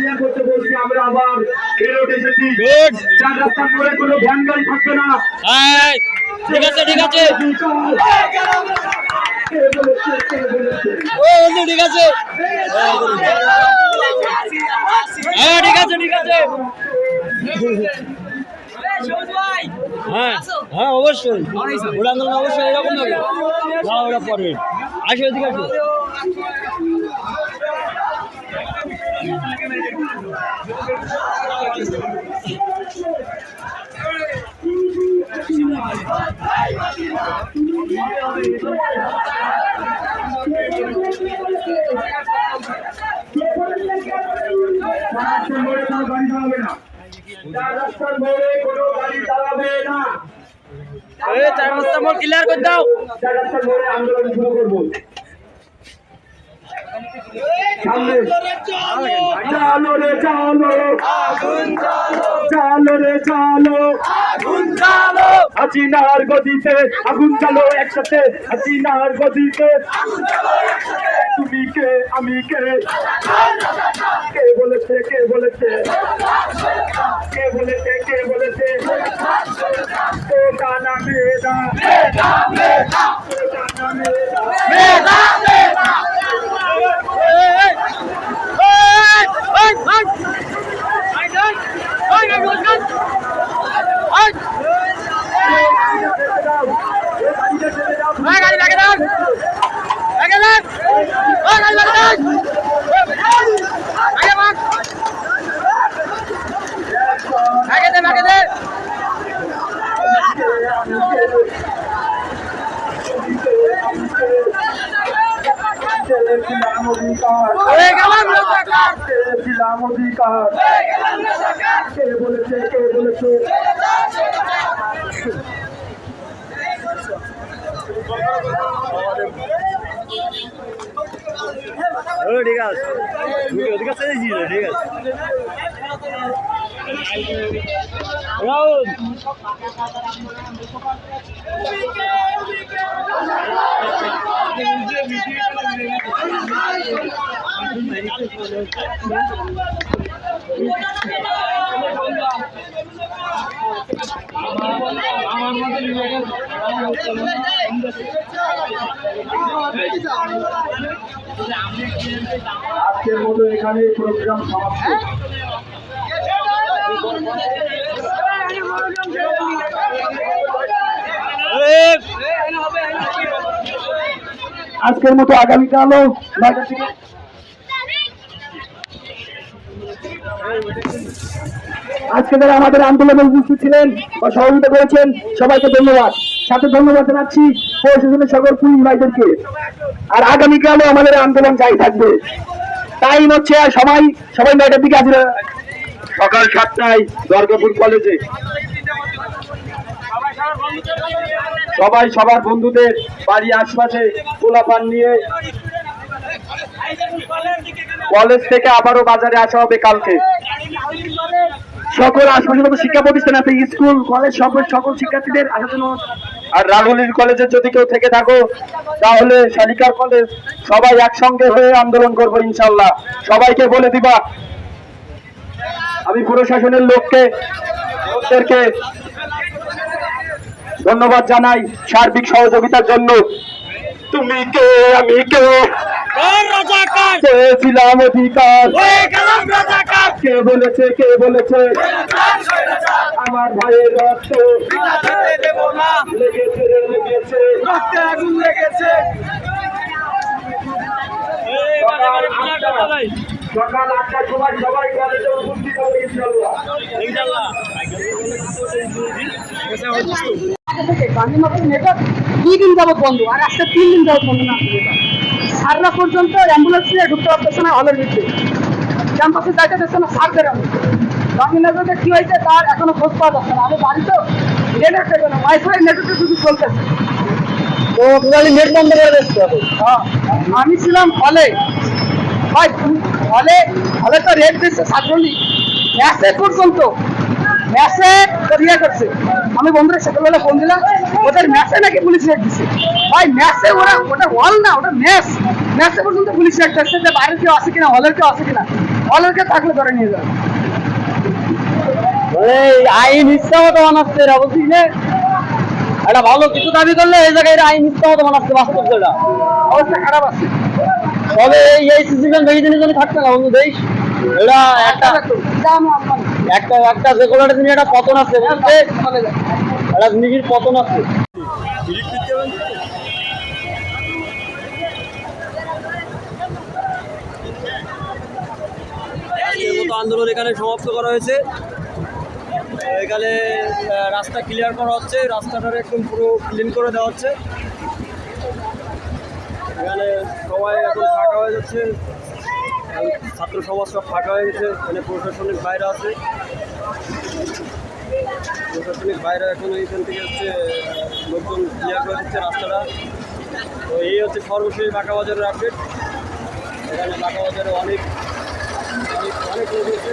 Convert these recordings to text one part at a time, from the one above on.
Clear করতে বলছি, আমরা আবার ফেরত এসেছি। 4 রাস্তার মোড়ে কোনো ভ্যান গাড়ি থাকবে না। ঠিক আছে ঠিক আছে ও বন্ধু ঠিক আছে হ্যাঁ ঠিক আছে ঠিক আছে হ্যাঁ হ্যাঁ অবশ্যই ওরা আন্দোলন অবশ্যই এরকম হবে না ওরা পরে আসো এদিকে আসো চার রাস্তা মোড় ক্লিয়ার করে দাও। 4 রাস্তার মোড়ে আন্দোলন শুরু করবো। চালো রে চালো, চালো রে চালো, হাসিনার গদিতে আগুন চালো একসাথে, হাসিনার গদিতে। তুমি কে আমি কে, কে বলেছে কে বলেছে, কে বলেছে কে বলেছে, ও কানা মেয়েরা, ও কানা মেয়েরা। কে বলেছে কে বলেছে, ঠিক আছে ঠিক আছে ঠিক আছে রাহুল আজকের মতো এখানে প্রোগ্রাম সমাপ্ত। আজকের মতো আগামীকালও 9টা থেকে আজকে যারা আমাদের আন্দোলনে উপস্থিত ছিলেন বা সহযোগিতা করেছেন সবাইকে ধন্যবাদ। সাথে ধন্যবাদ জানাচ্ছি প্রশাসনের সকল পুলিশ ভাইদেরকে। আর আগামীকালও আমাদের আন্দোলন জারি থাকবে। টাইম হচ্ছে আর সবাই 9টার দিকে আসবে, সকাল 7টায় দুর্গাপুর কলেজে। সবাই সবার বন্ধুদের বাড়ি আশপাশে পোলাপান নিয়ে কলেজ থেকে আবারও বাজারে আসা হবে কালকে। সকল আশপাশের মতো শিক্ষা প্রতিষ্ঠান আছে, স্কুল কলেজ সকল শিক্ষার্থীদের আসার জন্য। আর রাহুলির কলেজে যদি কেউ থেকে থাকো তাহলে শালিকার কলেজ, সবাই একসঙ্গে হয়ে আন্দোলন করবো ইনশাল্লাহ। সবাইকে বলে দিবা। আমি প্রশাসনের লোকদেরকে ধন্যবাদ জানাই সার্বিক সহযোগিতার জন্য। তুমি কে আমি কে, চেয়েছিলাম অধিকার, কে বলেছে কে বলেছে আমার ভাইয়ের রক্ত লেগেছে লেগেছে আগুন লেগেছে। সকাল 8টার সময় সবাই কলেজে উপস্থিত হবে ইনশাআল্লাহ। নেটওয়ার্ক 2 দিন যাবত বন্ধ, আর আজকে 3 দিন যাবত বন্ধ না। সাররা পর্যন্ত অ্যাম্বুলেন্স নিয়ে ঢুকতে পারতেছে না হলের ভিতরে, ক্যাম্পাসে যাইতে দিচ্ছে না সারদের। গান্ধীনগরে কি হয়েছে তার এখনো খোঁজ পাওয়া যাচ্ছে না। আমি বাড়ি তো নেটওয়ার্ক না, ওয়াইফাই নেটওয়ার্ক শুধু চলতেছে। তো নেট বন্ধ করে দিচ্ছে। আমি ছিলাম হলে, ভাই হলে তো রেট দিচ্ছে ছাত্রলীগ ম্যাচে পর্যন্ত, ম্যাচে ইয়ে করছে। আমি বন্ধুরা সকালবেলা ফোন দিলাম, ওদের ম্যাচে নাকি পুলিশ রেট দিচ্ছে। ভাই ম্যাচে ওটা হল না, ওটা ম্যাচে পর্যন্ত পুলিশ রেট করছে যে বাইরের কেউ আছে কিনা, হলের কেউ আছে কিনা। হলেরকে থাকলে ধরে নিয়ে যাবে। আইন ইচ্ছা মতো বানাচ্ছে এরা, বুঝছিস না? একটা ভালো কিছু দাবি করলে এই জায়গায় এরা আইন ইচ্ছা মতো বানাচ্ছে, বাস্তব যেটা। অবস্থা খারাপ আছে। তবে এই সিস্টেম বেশি দিনের জন্য থাকছে না বন্ধু দেশ। এটা একটা দাম আপনার একটা একটা যে কোনো একটা জিনিস একটা পতন আছে, বুঝতে? চলে যায়। একটা জিনিসের পতন আছে। আজকের মতো আন্দোলন এখানে সমাপ্ত করা হয়েছে। এখানে রাস্তা ক্লিয়ার করা হচ্ছে, রাস্তাটা একদম পুরো ক্লিন করে দেওয়া হচ্ছে। এখানে সবাই এখন ফাঁকা হয়ে যাচ্ছে, ছাত্র সমাজ সব ফাঁকা হয়ে গেছে। এখানে প্রশাসনিক বাইরে আছে, প্রশাসনিক বাইরে এখন এইখান থেকে হচ্ছে লোকজন ক্লিয়ার করে দিচ্ছে রাস্তাটা। তো এই হচ্ছে সর্বশেষ বাঁকা বাজারের আপডেট। এখানে বাঁকা বাজারে অনেক অনেক অনেক লোক এসেছে,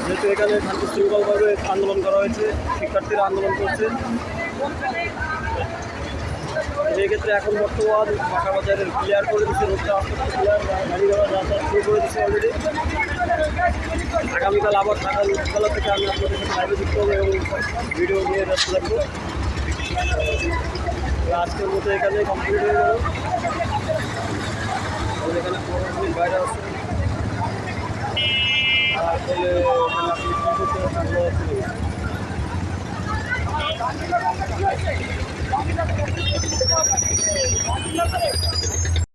যেহেতু এখানে শান্তি শৃঙ্খলভাবে আন্দোলন করা হয়েছে, শিক্ষার্থীরা আন্দোলন করছে। এই ক্ষেত্রে এখন বর্তমান বাঁকা বাজারের ক্লিয়ার করে দিচ্ছে, রোডটা আস্তে আস্তে ক্লিয়ার, গাড়ি ঘোড়া যাতায়াত শুরু করে দিচ্ছে অলরেডি। আগামীকাল আবার সকালবেলা থেকে আমি আপনাদের সাথে লাইভে যুক্ত হবো এবং ভিডিও নিয়ে ব্যস্ত থাকবো। আজকের মতো এখানে কমপ্লিট হয়ে গেল। এখানে প্রশাসনিক বাইরে আছে, আর আসলে এখানে আপনি কী করতে ভালো আছে।